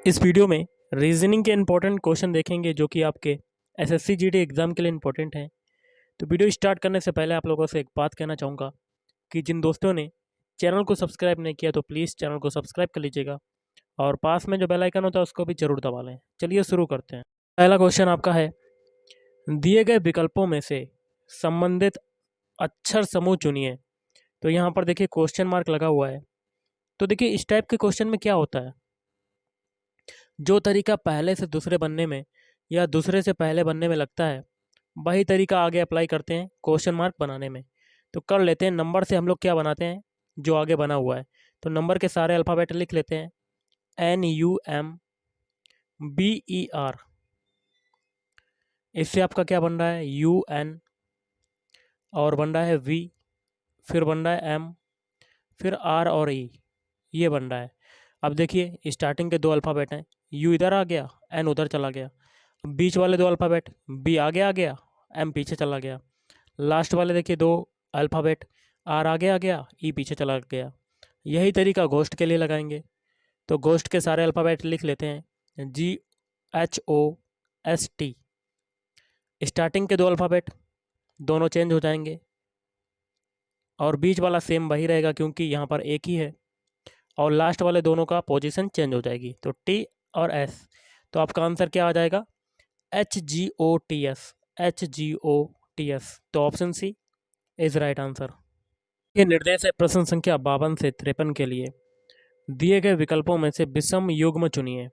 इस वीडियो में रीजनिंग के इंपॉर्टेंट क्वेश्चन देखेंगे जो कि आपके एसएससी जीडी एग्जाम के लिए इंपॉर्टेंट हैं। तो वीडियो स्टार्ट करने से पहले आप लोगों से एक बात कहना चाहूँगा कि जिन दोस्तों ने चैनल को सब्सक्राइब नहीं किया तो प्लीज़ चैनल को सब्सक्राइब कर लीजिएगा और पास में जो बेल आइकन होता है उसको भी जरूर दबा लें। चलिए शुरू करते हैं। पहला क्वेश्चन आपका है, दिए गए विकल्पों में से संबंधित अक्षर समूह चुनिए। तो यहाँ पर देखिए क्वेश्चन मार्क लगा हुआ है। तो देखिए इस टाइप के क्वेश्चन में क्या होता है, जो तरीका पहले से दूसरे बनने में या दूसरे से पहले बनने में लगता है वही तरीका आगे अप्लाई करते हैं क्वेश्चन मार्क बनाने में। तो कर लेते हैं, नंबर से हम लोग क्या बनाते हैं जो आगे बना हुआ है। तो नंबर के सारे अल्फ़ाबेट लिख लेते हैं, NUMBER। इससे आपका क्या बन रहा है, UN, और बन रहा है V, फिर बन रहा है M, फिर R और E, ये बन रहा है। अब देखिए स्टार्टिंग के दो अल्फ़ाबेट हैं, U इधर आ गया, N उधर चला गया। बीच वाले दो अल्फ़ाबेट B आगे आ गया, M पीछे चला गया। लास्ट वाले देखिए दो अल्फ़ाबेट R आगे आ गया, E पीछे चला गया। यही तरीका घोस्ट के लिए लगाएंगे। तो घोस्ट के सारे अल्फ़ाबेट लिख लेते हैं, GHOST। स्टार्टिंग के दो अल्फ़ाबेट दोनों चेंज हो जाएंगे और बीच वाला सेम वही रहेगा क्योंकि यहाँ पर एक ही है, और लास्ट वाले दोनों का पोजीशन चेंज हो जाएगी। तो T और S, तो आपका आंसर क्या आ जाएगा, HGOTS। तो option C is right answer. ये निर्देश है प्रश्न संख्या 52 से 53 के लिए, दिए गए विकल्पों में से विषम युग्म चुनिए।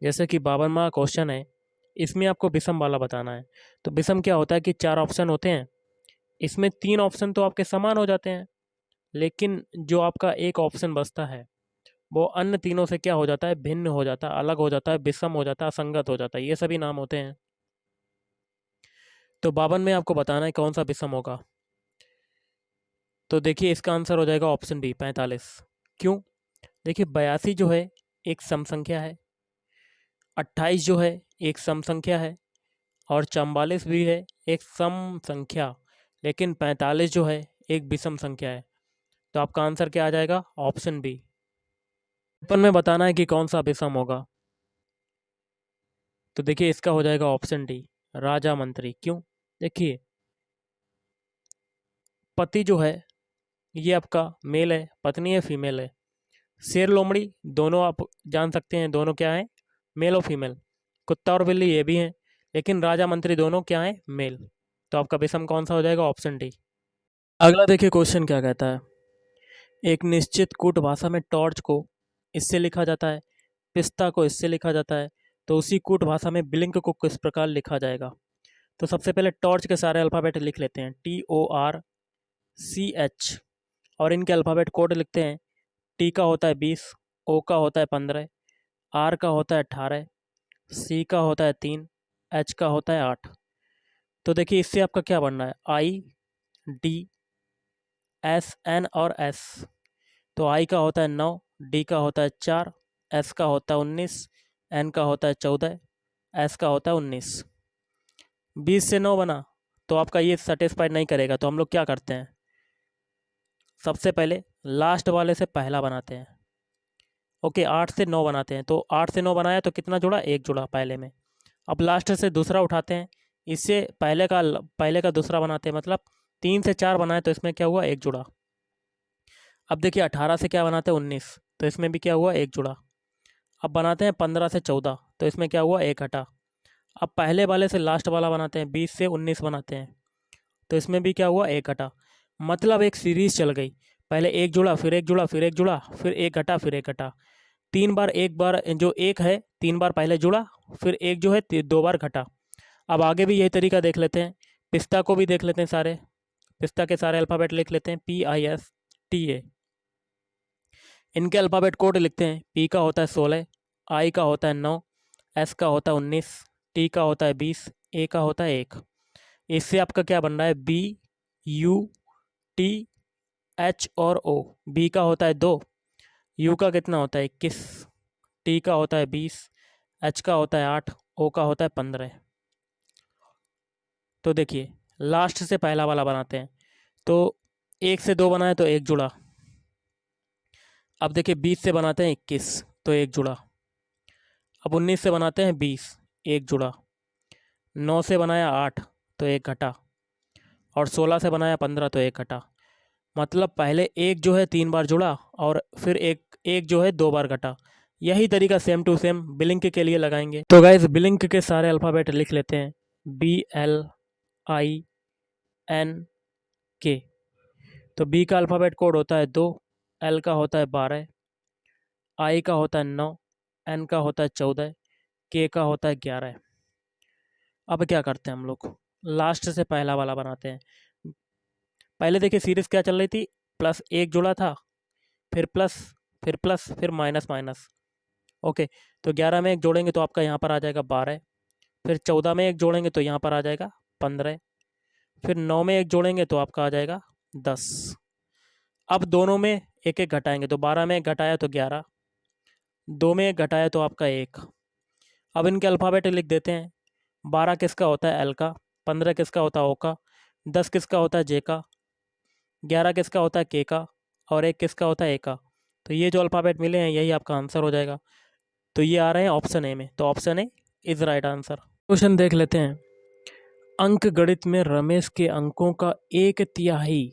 जैसे कि 52वां क्वेश्चन है, इसमें आपको विषम वाला बताना है। तो विषम क्या होता है कि चार ऑप्शन होते हैं, इसमें तीन ऑप्शन तो आपके समान हो जाते हैं, लेकिन जो आपका एक ऑप्शन बचता है वो अन्य तीनों से क्या हो जाता है, भिन्न हो जाता है, अलग हो जाता है, विषम हो जाता है, असंगत हो जाता है। ये सभी नाम होते हैं। तो 52 में आपको बताना है कौन सा विषम होगा। तो देखिए इसका आंसर हो जाएगा ऑप्शन बी, 45। क्यों? देखिए 82 जो है एक सम संख्या है, 28 जो है एक सम संख्या है, और 44 भी है एक सम संख्या, लेकिन 45 जो है एक विषम संख्या है। तो आपका आंसर क्या आ जाएगा, ऑप्शन बी। अपन में बताना है कि कौन सा विषम होगा। तो देखिए इसका हो जाएगा ऑप्शन डी, राजा मंत्री। क्यों? देखिए पति जो है ये आपका मेल है, पत्नी है फीमेल है। शेर लोमड़ी दोनों आप जान सकते हैं, दोनों क्या है, मेल और फीमेल। कुत्ता और बिल्ली ये भी हैं, लेकिन राजा मंत्री दोनों क्या है, मेल। तो आपका विषम कौन सा हो जाएगा, ऑप्शन डी। अगला देखिए क्वेश्चन क्या कहता है, एक निश्चित कूट भाषा में टॉर्च को इससे लिखा जाता है, पिस्ता को इससे लिखा जाता है, तो उसी कूट भाषा में ब्लिंक को किस प्रकार लिखा जाएगा। तो सबसे पहले टॉर्च के सारे अल्फ़ाबेट लिख लेते हैं, TORCH, और इनके अल्फ़ाबेट कोड लिखते हैं। टी का होता है 20, ओ का होता है 15, आर का होता है 18, सी का होता है 3, एच का होता है 8। तो देखिए इससे आपका क्या बनना है, IDSN और S। तो आई का होता है 9, डी का होता है 4, एस का होता है 19, एन का होता है 14, एस का होता है 19। 20 से 9 बना तो आपका ये सेटिस्फाइड नहीं करेगा, तो हम लोग क्या करते हैं, सबसे पहले लास्ट वाले से पहला बनाते हैं। ओके, 8 से 9 बनाते हैं। तो 8 से 9 बनाया तो कितना जुड़ा, एक जुड़ा पहले में। अब लास्ट से दूसरा उठाते हैं, इससे पहले का दूसरा बनाते हैं, मतलब 3 से 4 बनाए तो इसमें क्या हुआ, एक जुड़ा। अब देखिए 18 से क्या बनाते हैं, 19, तो इसमें भी क्या हुआ, एक जुड़ा। अब बनाते हैं 15 से 14, तो इसमें क्या हुआ, एक हटा। अब पहले वाले से लास्ट वाला बनाते हैं, 20 से 19 बनाते हैं, तो इसमें भी क्या हुआ, एक हटा। मतलब एक सीरीज चल गई, पहले एक जुड़ा, फिर एक जुड़ा, फिर एक जुड़ा, फिर एक हटा, फिर एक हटा। 3 बार, एक बार जो एक है 3 बार पहले जुड़ा, फिर एक जो है 2 बार घटा। अब आगे भी यही तरीका देख लेते हैं, पिस्ता को भी देख लेते हैं, सारे पिस्ता के सारे अल्फ़ाबेट लिख लेते हैं, PISTA। इनके अल्फ़ाबेट कोड लिखते हैं, P का होता है 16, I का होता है 9, S का होता है 19, T का होता है 20, A का होता है 1। इससे आपका क्या बन रहा है, BUTH और O। B का होता है 2, U का कितना होता है 21, T का होता है 20, H का होता है 8, O का होता है 15। तो देखिए लास्ट से पहला वाला बनाते हैं, तो 1 से 2 बनाए तो एक जुड़ा। अब देखिए 20 से बनाते हैं 21, तो एक जुड़ा। अब 19 से बनाते हैं 20, एक जुड़ा। 9 से बनाया 8 तो एक घटा, और 16 से बनाया 15 तो एक घटा। मतलब पहले एक जो है 3 बार जुड़ा और फिर एक एक जो है 2 बार घटा। यही तरीका सेम टू सेम बिलिंक के लिए लगाएंगे। तो गाइस बिलिंक के सारे अल्फ़ाबेट लिख लेते हैं। BLINK। तो बी का अल्फ़ाबेट कोड होता है 2, एल का होता है 12, आई का होता है 9, एन का होता है 14, के का होता है 11। अब क्या करते हैं हम लोग, लास्ट से पहला वाला बनाते हैं। पहले देखिए सीरीज़ क्या चल रही थी, प्लस एक जुड़ा था, फिर प्लस, फिर प्लस, फिर माइनस माइनस। ओके, तो 11 में एक जोड़ेंगे तो आपका यहाँ पर आ जाएगा 12, फिर 14 में एक जोड़ेंगे तो यहाँ पर आ जाएगा 15, फिर 9 में एक जोड़ेंगे तो आपका आ जाएगा 10। अब दोनों में एक एक घटाएंगे, तो 12 में एक घटाया तो 11, 2 में एक घटाया तो आपका 1। अब इनके अल्फ़ाबेट लिख देते हैं। 12 किसका होता है एल का, 15 किसका होता है ओ का, 10 किसका होता है जे का, 11 किसका होता है के का, और 1 किसका होता है ए का। तो ये जो अल्फ़ाबेट मिले हैं यही आपका आंसर हो जाएगा। तो ये आ रहे हैं ऑप्शन ए में, तो option A is right answer. Question देख लेते हैं। अंक गणित में रमेश के अंकों का 1/3,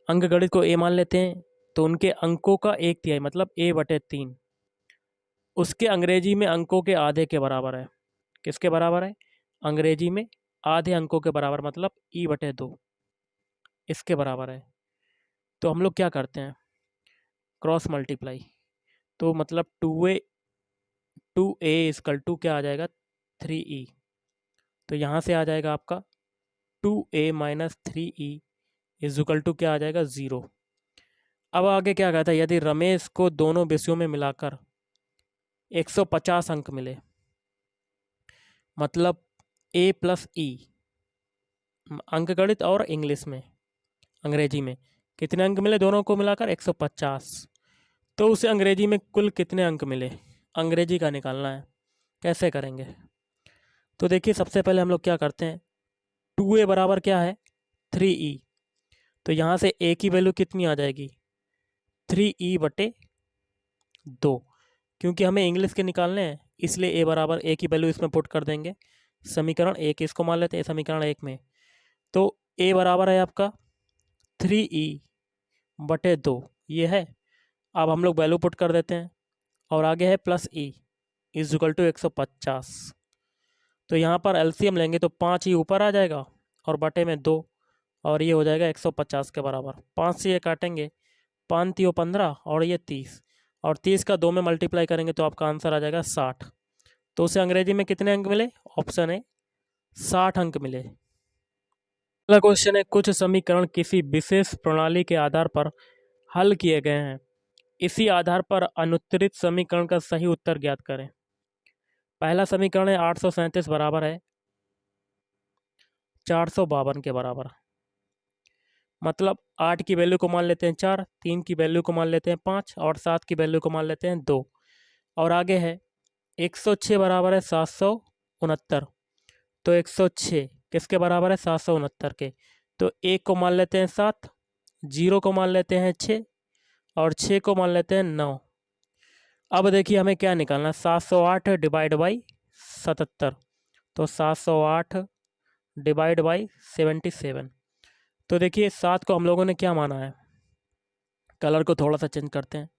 अंक गणित को ए मान लेते हैं, तो उनके अंकों का 1/3 मतलब a/3 उसके अंग्रेजी में अंकों के आधे के बराबर है। किसके बराबर है, अंग्रेजी में आधे अंकों के बराबर मतलब e/2 इसके बराबर है। तो हम लोग क्या करते हैं, क्रॉस मल्टीप्लाई। तो मतलब 2a इक्वल टू क्या आ जाएगा 3e। तो यहाँ से आ जाएगा आपका 2a minus 3e is equal to क्या आ जाएगा 0। अब आगे क्या कहता है, यदि रमेश को दोनों विषयों में मिलाकर 150 अंक मिले, मतलब a प्लस ई, अंक गणित और इंग्लिश में, अंग्रेजी में कितने अंक मिले, दोनों को मिलाकर 150, तो उसे अंग्रेजी में कुल कितने अंक मिले, अंग्रेजी का निकालना है। कैसे करेंगे, तो देखिए सबसे पहले हम लोग क्या करते हैं, 2a बराबर क्या है 3e, तो यहाँ से a की वैल्यू कितनी आ जाएगी 3e/2, क्योंकि हमें इंग्लिश के निकालने हैं इसलिए a बराबर a की वैल्यू इसमें पुट कर देंगे। समीकरण 1 इसको मान लेते हैं समीकरण 1 में, तो a बराबर है आपका 3e/2 ये है। अब हम लोग वैल्यू पुट कर देते हैं और आगे है plus e is equal to 150। तो यहाँ पर एलसीएम लेंगे तो 5 ही ऊपर आ जाएगा और बटे में 2, और ये हो जाएगा 150 के बराबर। 5 से ये काटेंगे, 5 3 15 और ये 30, और 30 का 2 में मल्टीप्लाई करेंगे तो आपका आंसर आ जाएगा 60। तो उसे अंग्रेजी में कितने अंक मिले, ऑप्शन है 60 अंक मिले। अगला क्वेश्चन है, कुछ समीकरण किसी विशेष प्रणाली के आधार पर हल किए गए हैं, इसी आधार पर अनुत्तरित समीकरण का सही उत्तर ज्ञात करें। पहला समीकरण है 837 बराबर है 452 के बराबर, मतलब 8 की वैल्यू को मान लेते हैं 4, 3 की वैल्यू को मान लेते हैं 5 और 7 की वैल्यू को मान लेते हैं 2। और आगे है 106 बराबर है 769, तो 106 किसके बराबर है 769 के, तो 1 को मान लेते हैं 7, 0 को मान लेते हैं 6 और 6 को मान लेते हैं 9। अब देखिए हमें क्या निकालना है, 708 डिवाइड बाई 77, तो 708 डिवाइड बाई 77। तो देखिए 7 को हम लोगों ने क्या माना है, कलर को थोड़ा सा चेंज करते हैं,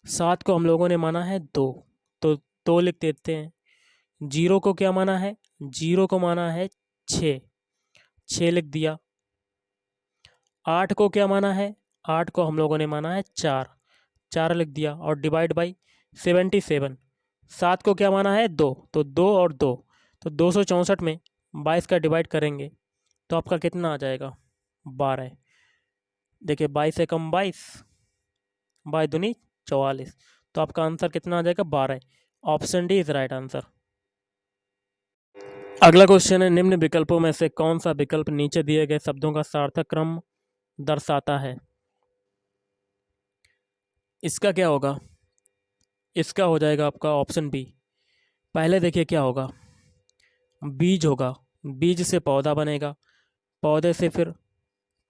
7 को हम लोगों ने माना है 2, तो 2 लिख देते हैं। 0 को क्या माना है, 0 को माना है 6, 6 लिख दिया। 8 को क्या माना है, 8 को हम लोगों ने माना है 4, 4 लिख दिया। और डिवाइड बाई 77, 7 को क्या माना है 2, तो 2 और 2, तो 264 में 22 का डिवाइड करेंगे तो आपका कितना आ जाएगा 12। देखिए 22 से कम 22, 22 दूनी 44, तो आपका आंसर कितना आ जाएगा 12। Option D is right answer. अगला क्वेश्चन है, निम्न विकल्पों में से कौन सा विकल्प नीचे दिए गए शब्दों का सार्थक क्रम दर्शाता है। इसका क्या होगा, इसका हो जाएगा आपका ऑप्शन बी। पहले देखिए क्या होगा, बीज होगा, बीज से पौधा बनेगा, पौधे से फिर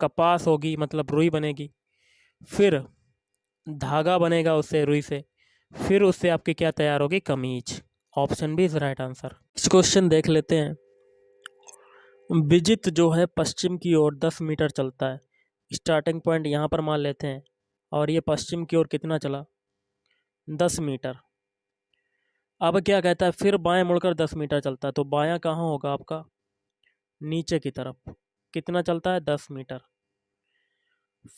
कपास होगी मतलब रुई बनेगी, फिर धागा बनेगा उससे रुई से, फिर उससे आपकी क्या तैयार होगी कमीज। Option B is right answer. इस क्वेश्चन देख लेते हैं। विजित जो है पश्चिम की ओर 10 मीटर चलता है। स्टार्टिंग पॉइंट यहाँ पर मान लेते हैं और ये पश्चिम की ओर कितना चला, 10 मीटर। अब क्या कहता है, फिर बाएं मुड़कर 10 मीटर चलता है। तो बायां कहाँ होगा आपका, नीचे की तरफ। कितना चलता है, 10 मीटर।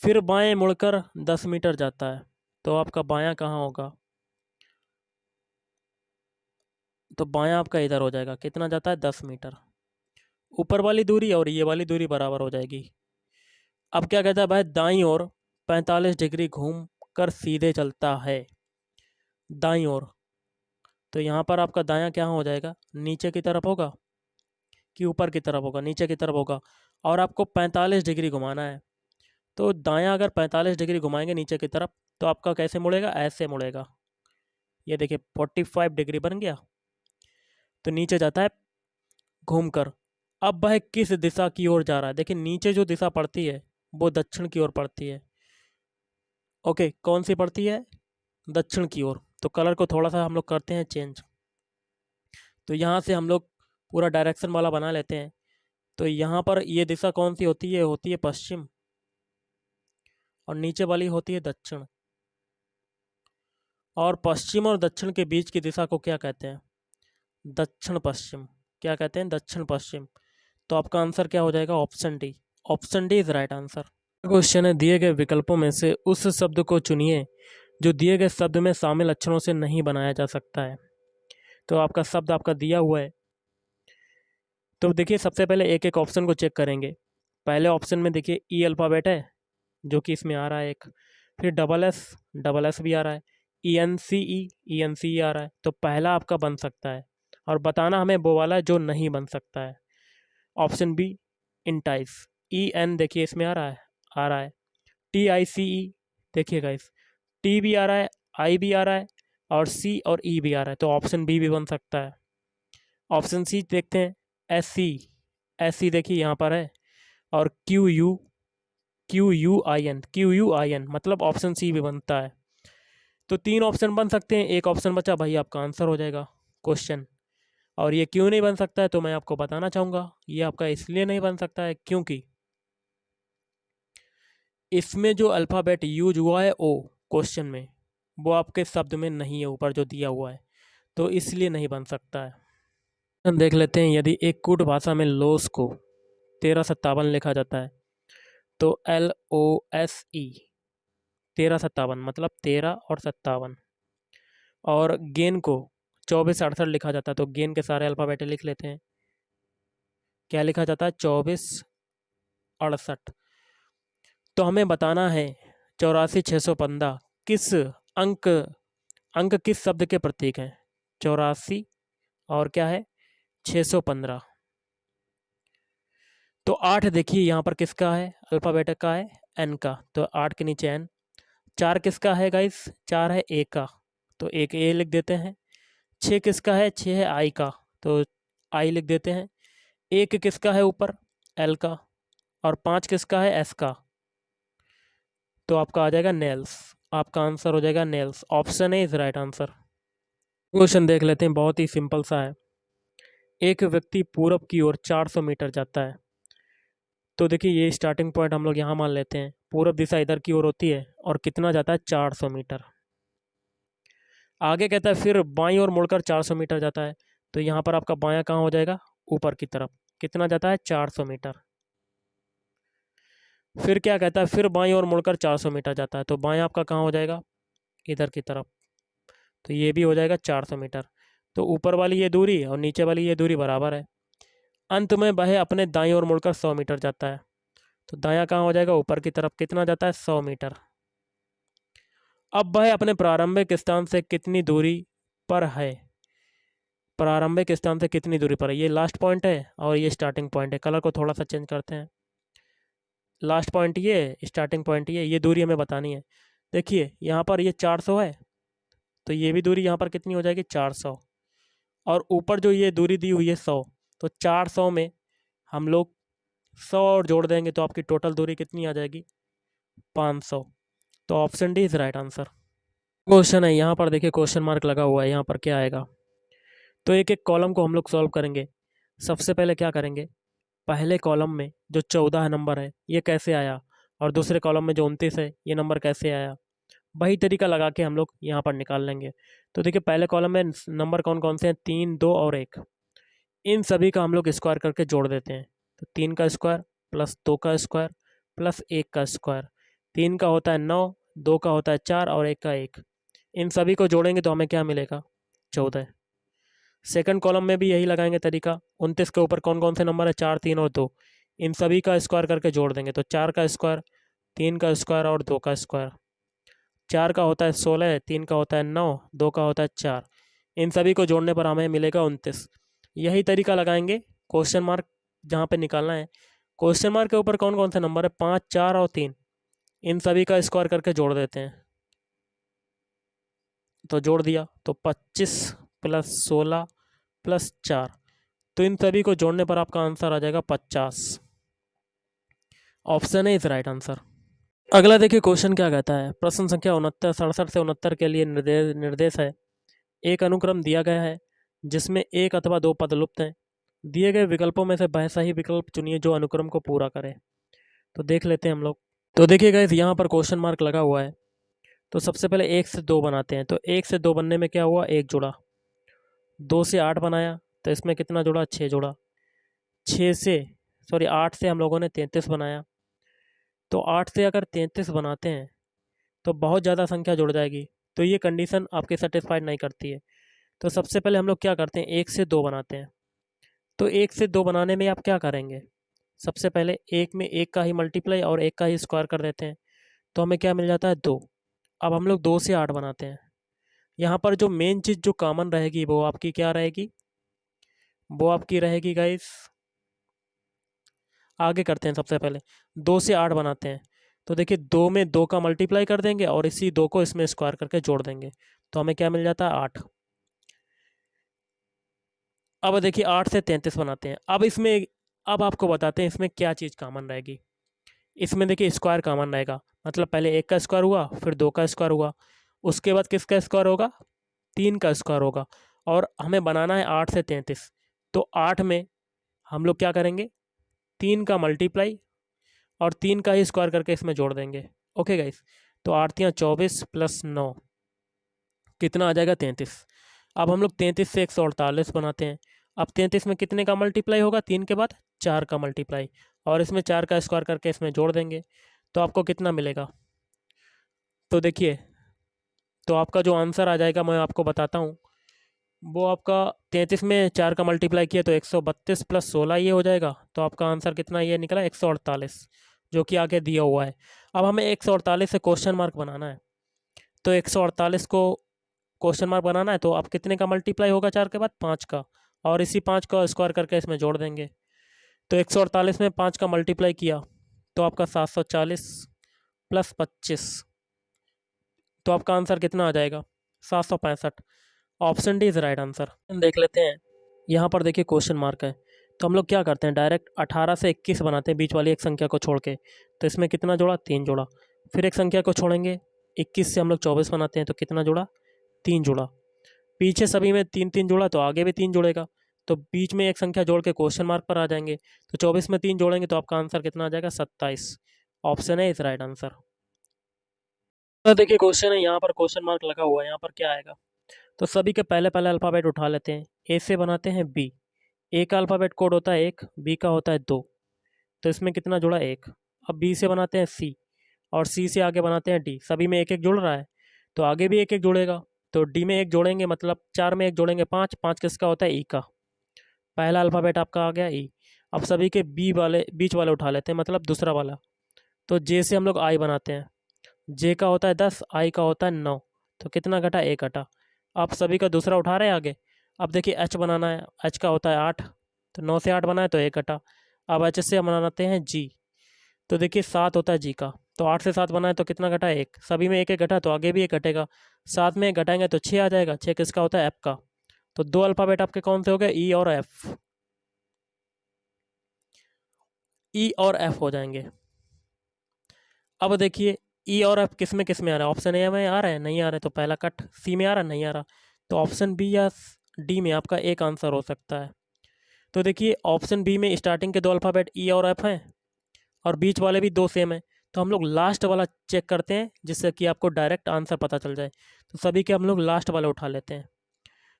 फिर बाएं मुड़कर 10 मीटर जाता है। तो आपका बायां कहाँ होगा, तो बायां आपका इधर हो जाएगा। कितना जाता है, 10 मीटर। ऊपर वाली दूरी और ये वाली दूरी बराबर हो जाएगी। अब क्या कहता है भाई, दाईं ओर 45 डिग्री घूम कर सीधे चलता है। दाईं ओर, तो यहाँ पर आपका दायां क्या हो जाएगा, नीचे की तरफ होगा कि ऊपर की तरफ होगा, नीचे की तरफ होगा। और आपको 45 डिग्री घुमाना है। तो दायां अगर 45 डिग्री घुमाएंगे नीचे की तरफ, तो आपका कैसे मुड़ेगा, ऐसे मुड़ेगा। ये देखिए 45 डिग्री बन गया। तो नीचे जाता है घूमकर। अब वह किस दिशा की ओर जा रहा है, देखिए नीचे जो दिशा पड़ती है वो दक्षिण की ओर पड़ती है। ओके, कौन सी पड़ती है, दक्षिण की ओर। तो कलर को थोड़ा सा हम लोग करते हैं चेंज। तो यहाँ से हम लोग पूरा डायरेक्शन वाला बना लेते हैं। तो यहाँ पर ये दिशा कौन सी होती है, होती है पश्चिम, और नीचे वाली होती है दक्षिण। और पश्चिम और दक्षिण के बीच की दिशा को क्या कहते हैं, दक्षिण पश्चिम। क्या कहते हैं, दक्षिण पश्चिम। तो आपका आंसर क्या हो जाएगा, option D. Option D is right answer. Question है, दिए गए विकल्पों में से उस शब्द को चुनिए जो दिए गए शब्द में शामिल अक्षरों से नहीं बनाया जा सकता है। तो आपका शब्द आपका दिया हुआ है। तो देखिए सबसे पहले एक एक ऑप्शन को चेक करेंगे। पहले ऑप्शन में देखिए ई अल्फ़ाबेट है, जो कि इसमें आ रहा है एक। फिर डबल एस भी आ रहा है। ई एन सी ई आ रहा है। तो पहला आपका बन सकता है, और बताना हमें वो वाला है जो नहीं बन सकता है। ऑप्शन बी इंटाइस। ई एन देखिए इसमें आ रहा है। टी आई सी ई, देखिएगा इस टी भी आ रहा है, आई भी आ रहा है, और सी और ई भी आ रहा है। तो ऑप्शन बी भी बन सकता है। ऑप्शन सी देखते हैं, एस सी देखिए यहाँ पर है। और क्यू यू आई एन, मतलब ऑप्शन सी भी बनता है। तो 3 ऑप्शन बन सकते हैं, एक ऑप्शन बचा भाई, आपका आंसर हो जाएगा क्वेश्चन। और ये क्यों नहीं बन सकता है, तो मैं आपको बताना चाहूँगा। ये आपका इसलिए नहीं बन सकता है क्योंकि इसमें जो अल्फ़ाबेट यूज हुआ है ओ क्वेश्चन में, वो आपके शब्द में नहीं है, ऊपर जो दिया हुआ है। तो इसलिए नहीं बन सकता है। हम देख लेते हैं, यदि एक कूट भाषा में लोस को 1357 लिखा जाता है, तो LOSE 1357 मतलब 13 और 57। और गेन को 2468 लिखा जाता है, तो गेन के सारे अल्फ़ाबेट लिख लेते हैं। क्या लिखा जाता है, 2468। तो हमें बताना है 84 615 किस अंक अंक किस शब्द के प्रतीक हैं, 84 और क्या है 615। तो 8 देखिए यहाँ पर किसका है, अल्फ़ाबेट का है, एन का। तो 8 के नीचे एन। 4 किसका है गाइस, 4 है ए का, तो एक ए लिख देते हैं। 6 किसका है, 6 है आई का, तो आई लिख देते हैं। 1 किसका है ऊपर, एल का। और 5 किसका है, एस का। तो आपका आ जाएगा नेल्स। आपका आंसर हो जाएगा nails. Option A is right answer. Question देख लेते हैं, बहुत ही सिंपल सा है। एक व्यक्ति पूरब की ओर 400 मीटर जाता है। तो देखिए ये स्टार्टिंग पॉइंट हम लोग यहाँ मान लेते हैं। पूरब दिशा इधर की ओर होती है, और कितना जाता है, 400 मीटर। आगे कहता है फिर बाईं ओर मुड़कर 400 मीटर जाता है। तो यहाँ पर आपका बायां कहाँ हो जाएगा, ऊपर की तरफ। कितना जाता है, 400 मीटर। फिर क्या कहता है, फिर बाईं ओर मुड़कर 400 मीटर जाता है। तो बायां आपका कहाँ हो जाएगा, इधर की तरफ। तो ये भी हो जाएगा 400 मीटर। तो ऊपर वाली ये दूरी और नीचे वाली ये दूरी बराबर है। अंत में वह अपने दाईं ओर मुड़कर 100 मीटर जाता है। तो दायां कहाँ हो जाएगा, ऊपर की तरफ। कितना जाता है, 100 मीटर। अब वह अपने प्रारंभिक स्थान से कितनी दूरी पर है, प्रारंभिक स्थान से कितनी दूरी पर है। ये लास्ट पॉइंट है और ये स्टार्टिंग पॉइंट है। कलर को थोड़ा सा चेंज करते हैं। लास्ट पॉइंट ये, स्टार्टिंग पॉइंट ये दूरी हमें बतानी है। देखिए यहाँ पर ये 400 है, तो ये भी दूरी यहाँ पर कितनी हो जाएगी, 400। और ऊपर जो ये दूरी दी हुई है 100, तो 400 में हम लोग 100 और जोड़ देंगे, तो आपकी टोटल दूरी कितनी आ जाएगी, 500। तो option D is right answer. Question है यहाँ पर, देखिए क्वेश्चन मार्क लगा हुआ है, यहाँ पर क्या आएगा। तो एक एक कॉलम को हम लोग सॉल्व करेंगे। सबसे पहले क्या करेंगे, पहले कॉलम में जो 14 नंबर है ये कैसे आया, और दूसरे कॉलम में जो 29 है ये नंबर कैसे आया, वही तरीका लगा के हम लोग यहाँ पर निकाल लेंगे। तो देखिए पहले कॉलम में नंबर कौन कौन से हैं, 3, 2 और 1। इन सभी का हम लोग स्क्वायर करके जोड़ देते हैं। तो 3 का स्क्वायर प्लस 2 का स्क्वायर प्लस 1 का स्क्वायर। 3 का होता है 9, 2 का होता है 4 और 1 का 1। इन सभी को जोड़ेंगे तो हमें क्या मिलेगा, 14। सेकंड कॉलम में भी यही लगाएंगे तरीका। 29 के ऊपर कौन कौन से नंबर है, 4, 3 और 2। इन सभी का स्क्वायर करके जोड़ देंगे। तो 4 का स्क्वायर, 3 का स्क्वायर और 2 का स्क्वायर। 4 का होता है 16, 3 का होता है 9, 2 का होता है 4। इन सभी को जोड़ने पर हमें मिलेगा 29। यही तरीका लगाएंगे क्वेश्चन मार्क जहाँ पे निकालना है। क्वेश्चन मार्क के ऊपर कौन कौन से नंबर है, 5, 4 और 3। इन सभी का स्क्वायर करके जोड़ देते हैं। तो जोड़ दिया तो 25 प्लस 16 प्लस 4। तो इन सभी को जोड़ने पर आपका आंसर आ जाएगा 50। Option A is right answer. अगला देखिए क्वेश्चन क्या कहता है, प्रश्न संख्या 69 67 से 69 के लिए निर्देश है। एक अनुक्रम दिया गया है जिसमें एक अथवा दो पद लुप्त हैं। दिए गए विकल्पों में से वह सही विकल्प चुनिए जो अनुक्रम को पूरा करे। तो देख लेते हैं हम लोग। तो देखिए गाइस यहाँ पर क्वेश्चन मार्क लगा हुआ है। तो सबसे पहले 1 से 2 बनाते हैं। तो 1 से 2 बनने में क्या हुआ, 1 जुड़ा। 2 से 8 बनाया तो इसमें कितना जुड़ा, 6 जुड़ा। 6 से सॉरी 8 से हम लोगों ने 33 बनाया। तो 8 से अगर 33 बनाते हैं तो बहुत ज़्यादा संख्या जुड़ जाएगी। तो ये कंडीशन आपके सेटिस्फाइड नहीं करती है। तो सबसे पहले हम लोग क्या करते हैं, 1 से 2 बनाते हैं। तो 1 से 2 बनाने में आप क्या करेंगे, सबसे पहले 1 में 1 का ही मल्टीप्लाई और 1 का ही स्क्वायर कर देते हैं। तो हमें क्या मिल जाता है, 2। अब हम लोग 2 से 8 बनाते हैं। यहाँ पर जो मेन चीज़ जो कॉमन रहेगी वो आपकी क्या रहेगी, वो आपकी रहेगी गाइस, आगे करते हैं। सबसे पहले 2 से 8 बनाते हैं। तो देखिए 2 में 2 का मल्टीप्लाई कर देंगे और इसी 2 को इसमें स्क्वायर करके जोड़ देंगे। तो हमें क्या मिल जाता है, 8। अब देखिए 8 से 33 बनाते हैं। अब आपको बताते हैं इसमें क्या चीज़ कॉमन रहेगी। इसमें देखिए स्क्वायर कॉमन रहेगा, मतलब पहले 1 का स्क्वायर हुआ, फिर 2 का स्क्वायर हुआ, उसके बाद किसका स्क्वायर होगा, 3 का स्क्वायर होगा। और हमें बनाना है 8 से 33। तो 8 में हम लोग क्या करेंगे, 3 का मल्टीप्लाई और 3 का ही स्क्वायर करके इसमें जोड़ देंगे। ओके गाइस, तो 8 तियाँ 24 प्लस 9 कितना आ जाएगा, 33। अब हम लोग 33 से 148 बनाते हैं। अब 33 में कितने का मल्टीप्लाई होगा, 3 के बाद 4 का मल्टीप्लाई, और इसमें 4 का स्क्वायर करके इसमें जोड़ देंगे। तो आपको कितना मिलेगा, तो देखिए, तो आपका जो आंसर आ जाएगा मैं आपको बताता हूँ। वो आपका 33 में 4 का मल्टीप्लाई किया तो 132 प्लस 16 ये हो जाएगा। तो आपका आंसर कितना ये निकला, 148, जो कि आगे दिया हुआ है। अब हमें 148 से क्वेश्चन मार्क बनाना है। तो 148 को क्वेश्चन मार्क बनाना है तो अब कितने का मल्टीप्लाई होगा 4 के बाद, 5 का, और इसी 5 का स्क्वायर करके इसमें जोड़ देंगे। तो 148 में 5 का मल्टीप्लाई किया तो आपका 740 प्लस 25। तो आपका आंसर कितना आ जाएगा, 765। Option D is right answer. देख लेते हैं, यहाँ पर देखिए क्वेश्चन मार्क है। तो हम लोग क्या करते हैं, डायरेक्ट 18 से 21 बनाते हैं बीच वाली एक संख्या को छोड़ के। तो इसमें कितना जोड़ा, 3 जोड़ा। फिर एक संख्या को छोड़ेंगे, 21 से हम लोग 24 बनाते हैं। तो कितना जोड़ा, 3 जोड़ा। पीछे सभी में 3 3 जोड़ा तो आगे भी 3 जोड़ेगा। तो बीच में एक संख्या जोड़ के क्वेश्चन मार्क पर आ जाएंगे। तो 24 में 3 जोड़ेंगे तो आपका आंसर कितना आ जाएगा, 27। ऑप्शन है इज राइट आंसर। तो देखिए क्वेश्चन है, यहाँ पर क्वेश्चन मार्क लगा हुआ है, यहाँ पर क्या आएगा। तो सभी के पहले पहले अल्फ़ाबेट उठा लेते हैं। ए से बनाते हैं बी। ए का अल्फ़ाबेट कोड होता है 1, बी का होता है 2। तो इसमें कितना जुड़ा, 1। अब बी से बनाते हैं सी, और सी से आगे बनाते हैं डी। सभी में एक एक जुड़ रहा है तो आगे भी एक एक जुड़ेगा। तो डी में एक जोड़ेंगे, मतलब 4 में एक जोड़ेंगे, 5। 5 किसका होता है, ई का। पहला अल्फ़ाबेट आपका आ गया ई। अब सभी के बी वाले बीच वाले उठा लेते हैं, मतलब दूसरा वाला। तो जे से हम लोग आई बनाते हैं। जे का होता है 10, आई का होता है 9। तो कितना घटा, 1 घटा। आप सभी का दूसरा उठा रहे हैं आगे। अब देखिए एच बनाना है, एच का होता है 8। तो 9 से 8 बनाए तो 1 घटा। अब एच से हम बनाते हैं जी। तो देखिए 7 होता है जी का। तो 8 से 7 बनाए तो कितना घटा, 1। सभी में एक एक घटा तो आगे भी एक घटेगा। 7 में एक घटाएंगे तो 6 आ जाएगा। 6 किसका होता है, एफ का। तो 2 अल्फ़ाबेट आपके कौन से हो गए, ई और एफ। ई और एफ हो जाएंगे। अब देखिए ई और एफ किस में आ रहा है, ऑप्शन ए में आ रहा है, नहीं आ रहा है तो पहला कट। सी में आ रहा है, नहीं आ रहा, तो ऑप्शन बी या डी में आपका एक आंसर हो सकता है। तो देखिए ऑप्शन बी में स्टार्टिंग के दो अल्फ़ाबेट ई और एफ हैं और बीच वाले भी दो सेम हैं। तो हम लोग लास्ट वाला चेक करते हैं जिससे कि आपको डायरेक्ट आंसर पता चल जाए। तो सभी के हम लोग लास्ट वाले उठा लेते हैं।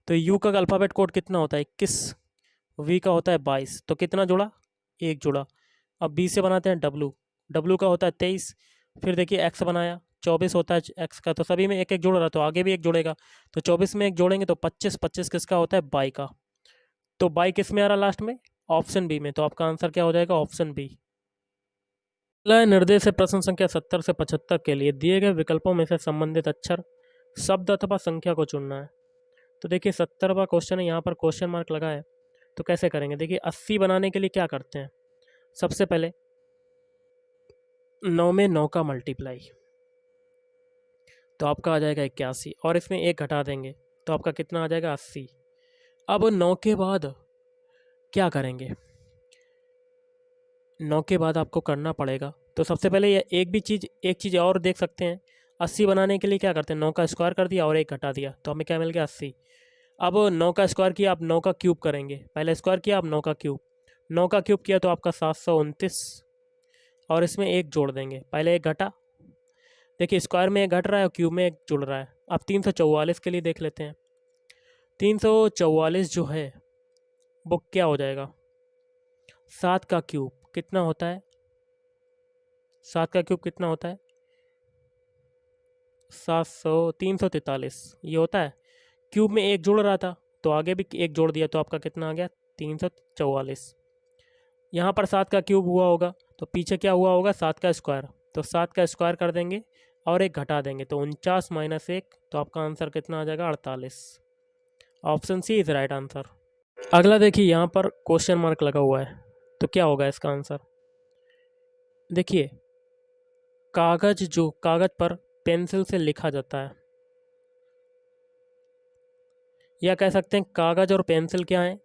तो यू का अल्फ़ाबेट कोड कितना होता है 21, वी का होता है 22, तो कितना जुड़ा, एक जुड़ा। अब बी से बनाते हैं डब्लू, डब्लू का होता है 23, फिर देखिए एक्स बनाया 24 होता है एक्स का, तो सभी में एक एक जुड़ रहा है तो आगे भी एक जुड़ेगा। तो 24 में एक जोड़ेंगे तो 25, 25 किसका होता है बाई का। तो बाई किस में आ रहा लास्ट में, ऑप्शन बी में। तो आपका आंसर क्या हो जाएगा, ऑप्शन बी। अगला निर्देश है प्रश्न संख्या 70 से 75 के लिए दिए गए विकल्पों में से संबंधित अक्षर, शब्द अथवा संख्या को चुनना है। तो देखिए 70वां क्वेश्चन है, यहाँ पर क्वेश्चन मार्क लगा है। तो कैसे करेंगे, देखिए 80 बनाने के लिए क्या करते हैं, सबसे पहले 9 में 9 का मल्टीप्लाई, तो आपका आ जाएगा 81, और इसमें एक घटा देंगे तो आपका कितना आ जाएगा 80। अब 9 के बाद क्या करेंगे, 9 के बाद आपको करना पड़ेगा। तो सबसे पहले ये एक चीज़ और देख सकते हैं, 80 बनाने के लिए क्या करते हैं, 9 का स्क्वायर कर दिया और एक घटा दिया तो हमें क्या मिल गया 80। अब 9 का स्क्वायर किया, आप 9 का क्यूब करेंगे, पहले स्क्वायर किया आप 9 का क्यूब, 9 का क्यूब किया तो आपका 729, और इसमें एक जोड़ देंगे, पहले एक घटा, देखिए स्क्वायर में एक घट रहा है और क्यूब में एक जुड़ रहा है। अब 344 के लिए देख लेते हैं, 344 जो है वो क्या हो जाएगा, 7 का क्यूब कितना होता है, 7 का क्यूब कितना होता है 343 ये होता है। क्यूब में एक जुड़ रहा था तो आगे भी एक जोड़ दिया तो आपका कितना आ गया 344। यहाँ पर 7 का क्यूब हुआ होगा तो पीछे क्या हुआ होगा 7 का स्क्वायर, तो 7 का स्क्वायर कर देंगे और एक घटा देंगे तो 49 माइनस 1, तो आपका आंसर कितना आ जाएगा 48। Option C is right answer. अगला देखिए यहाँ पर क्वेश्चन मार्क लगा हुआ है, तो क्या होगा इसका आंसर, देखिए कागज पर पेंसिल से लिखा जाता है, या कह सकते हैं कागज और पेंसिल क्या है,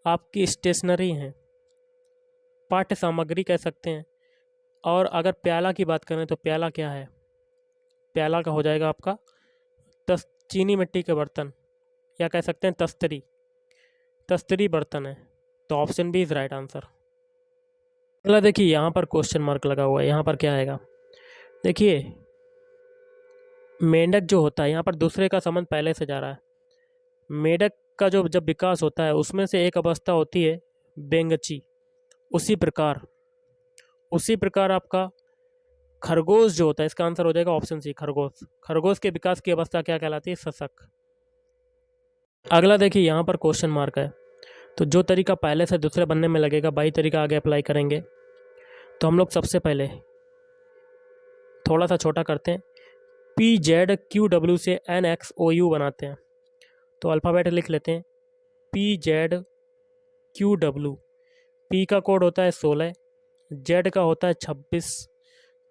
आपकी स्टेशनरी हैं, पाठ्य सामग्री कह सकते हैं। और अगर प्याला की बात करें तो प्याला क्या है, प्याला का हो जाएगा आपका चीनी मिट्टी के बर्तन, या कह सकते हैं तस्तरी, तस्तरी बर्तन है। तो option B is right answer. अगला देखिए यहाँ पर क्वेश्चन मार्क लगा हुआ है, यहाँ पर क्या आएगा, देखिए मेंढक जो होता है, यहाँ पर दूसरे का संबंध पहले से जा रहा है। मेंढक का जो जब विकास होता है उसमें से एक अवस्था होती है बेंगची, उसी प्रकार आपका खरगोश जो होता है, इसका आंसर हो जाएगा ऑप्शन सी खरगोश। खरगोश के विकास की अवस्था क्या कहलाती है, सशक। अगला देखिए यहाँ पर क्वेश्चन मार्क है, तो जो तरीका पहले से दूसरे बनने में लगेगा वही तरीका आगे अप्लाई करेंगे। तो हम लोग सबसे पहले थोड़ा सा छोटा करते हैं, PZQW से NXOU बनाते हैं, तो अल्फ़ाबेट लिख लेते हैं PZQW। P का कोड होता है 16, Z का होता है 26,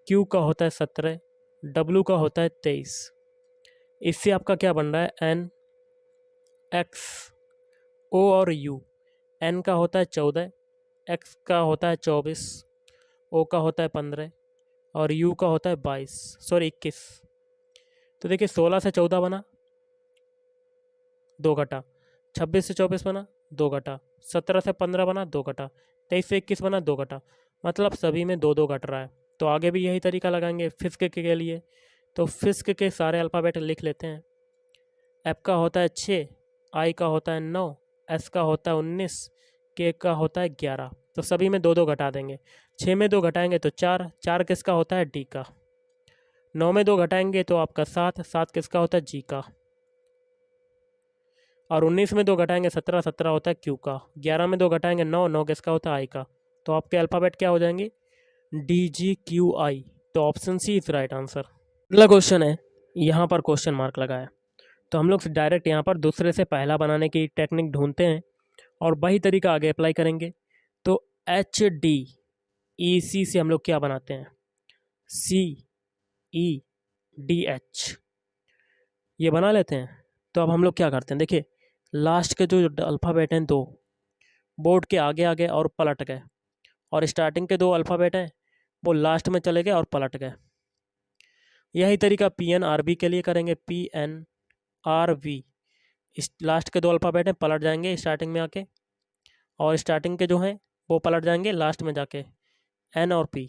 Q का होता है 17, W का होता है 23। इससे आपका क्या बन रहा है N, X, O और U। N का होता है 14, X का होता है 24, O का होता है 15 और U का होता है 21। तो देखिए 16 से 14 बना 2 घटा, 26 से 24 बना 2 घटा, 17 से 15 बना 2 घटा, 23 से 21 बना 2 घटा, मतलब सभी में 2 2 घट रहा है। तो आगे भी यही तरीका लगाएंगे फिस्क के लिए। तो फिस्क के सारे अल्फ़ाबेट लिख लेते हैं, एफ का होता है 6, आई का होता है 9, एस का होता है 19, के का होता है 11। तो सभी में 2 2 घटा देंगे, 6 में 2 घटाएंगे तो 4, 4 किसका होता है डी का, 9 में 2 घटाएंगे तो आपका 7, 7 किसका होता है जी का, और 19 में 2 घटाएंगे 17, 17 होता है क्यू का, 11 में 2 घटाएंगे 9, 9 किसका होता है आई का। तो आपके अल्फ़ाबेट क्या हो जाएंगे DGQI। तो option C is right answer. अगला क्वेश्चन है, यहाँ पर क्वेश्चन मार्क लगा है, तो हम लोग डायरेक्ट यहाँ पर दूसरे से पहला बनाने की टेक्निक ढूंढते हैं और वही तरीका आगे अप्लाई करेंगे। तो HDEC से हम लोग क्या बनाते हैं CEDH, ये बना लेते हैं। तो अब हम लोग क्या करते हैं, देखिए लास्ट के जो अल्फ़ाबेट हैं 2 बोर्ड के आगे आगे और पलट गए, और स्टार्टिंग के 2 अल्फ़ाबेट हैं वो लास्ट में चले गए और पलट गए। यही तरीका PNRB के लिए करेंगे, PNRB। इस लास्ट के 2 अल्फ़ाबेट हैं पलट जाएंगे स्टार्टिंग में आके, और स्टार्टिंग के जो हैं वो पलट जाएंगे लास्ट में जाके, एन और पी।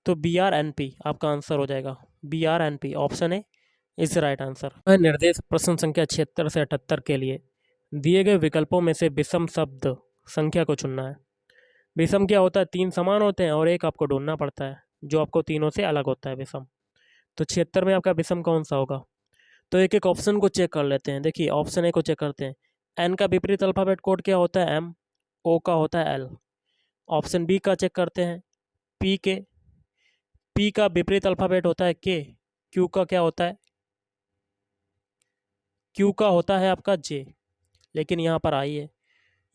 तो BRNP आपका आंसर हो जाएगा। BRNP option A is right answer. निर्देश प्रश्न संख्या 76 से 78 के लिए दिए गए विकल्पों में से विषम शब्द संख्या को चुनना है। विषम क्या होता है? 3 समान होते हैं और एक आपको ढूंढना पड़ता है जो आपको तीनों से अलग होता है विषम। तो 76 में आपका विषम कौन सा होगा? तो एक एक ऑप्शन को चेक कर लेते हैं। देखिए ऑप्शन ए को चेक करते हैं। एन का विपरीत अल्फ़ाबेट कोड क्या होता है? M। ओ का होता है L। ऑप्शन बी का चेक करते हैं। पी का विपरीत अल्फ़ाबेट होता है K। क्यू का क्या होता है? क्यू का होता है आपका J, लेकिन यहाँ पर आई है,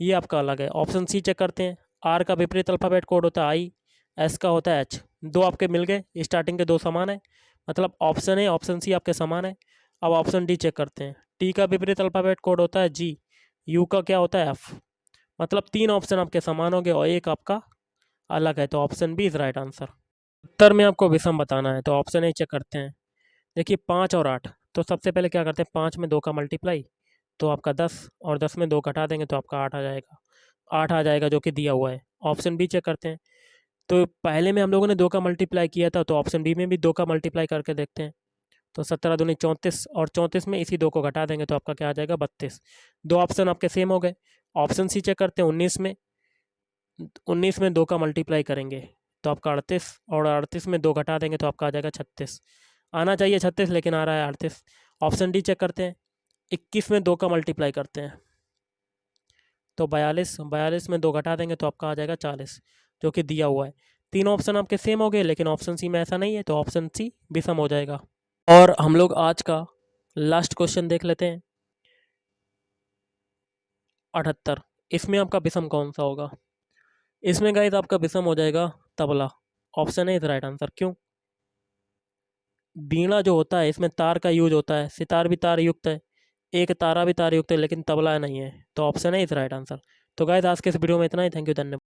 ये आपका अलग है। ऑप्शन सी चेक करते हैं। आर का विपरीत अल्फ़ाबेट कोड होता है I। एस का होता है H। 2 आपके मिल गए, स्टार्टिंग के 2 समान है, मतलब ऑप्शन ए ऑप्शन सी आपके समान है। अब ऑप्शन डी चेक करते हैं। टी का विपरीत अल्फ़ाबेट कोड होता है G। यू का क्या होता है F। मतलब 3 ऑप्शन आपके समान हो गए और एक आपका अलग है। तो option B is right answer. उत्तर में आपको विषम बताना है तो ऑप्शन ए चेक करते हैं। देखिए 5 और 8, तो सबसे पहले क्या करते हैं, 5 में 2 का मल्टीप्लाई तो आपका 10, और 10 में 2 घटा देंगे तो आपका 8 आ जाएगा। 8 आ जाएगा जो कि दिया हुआ है। ऑप्शन बी चेक करते हैं। तो पहले में हम लोगों ने 2 का मल्टीप्लाई किया था, तो ऑप्शन बी में भी 2 का मल्टीप्लाई करके देखते हैं। तो 17 दूनी 34, और 34 में इसी 2 को घटा देंगे तो आपका क्या आ जाएगा? 32। 2 ऑप्शन आपके सेम हो गए। ऑप्शन सी चेक करते हैं। 19 में 2 का मल्टीप्लाई करेंगे तो आपका 38, और 38 में 2 घटा देंगे तो आपका आ जाएगा 36। आना चाहिए 36 लेकिन आ रहा है 38। ऑप्शन डी चेक करते हैं। 21 में 2 का मल्टीप्लाई करते हैं तो 42, 42 में 2 घटा देंगे तो आपका आ जाएगा 40, जो कि दिया हुआ है। 3 ऑप्शन आपके सेम हो गए, लेकिन ऑप्शन सी में ऐसा नहीं है, तो ऑप्शन सी विषम हो जाएगा। और हम लोग आज का लास्ट क्वेश्चन देख लेते हैं। 78, इसमें आपका विषम कौन सा होगा? इसमें गाइस आपका विषम हो जाएगा tabla. Option A is right answer. क्यों? बीणा जो होता है इसमें तार का यूज होता है, सितार भी तार युक्त है, एक तारा भी तार युक्त है, लेकिन तबला नहीं है। तो option A is right answer. तो गाइस आज के इस वीडियो में इतना ही। थैंक यू, धन्यवाद।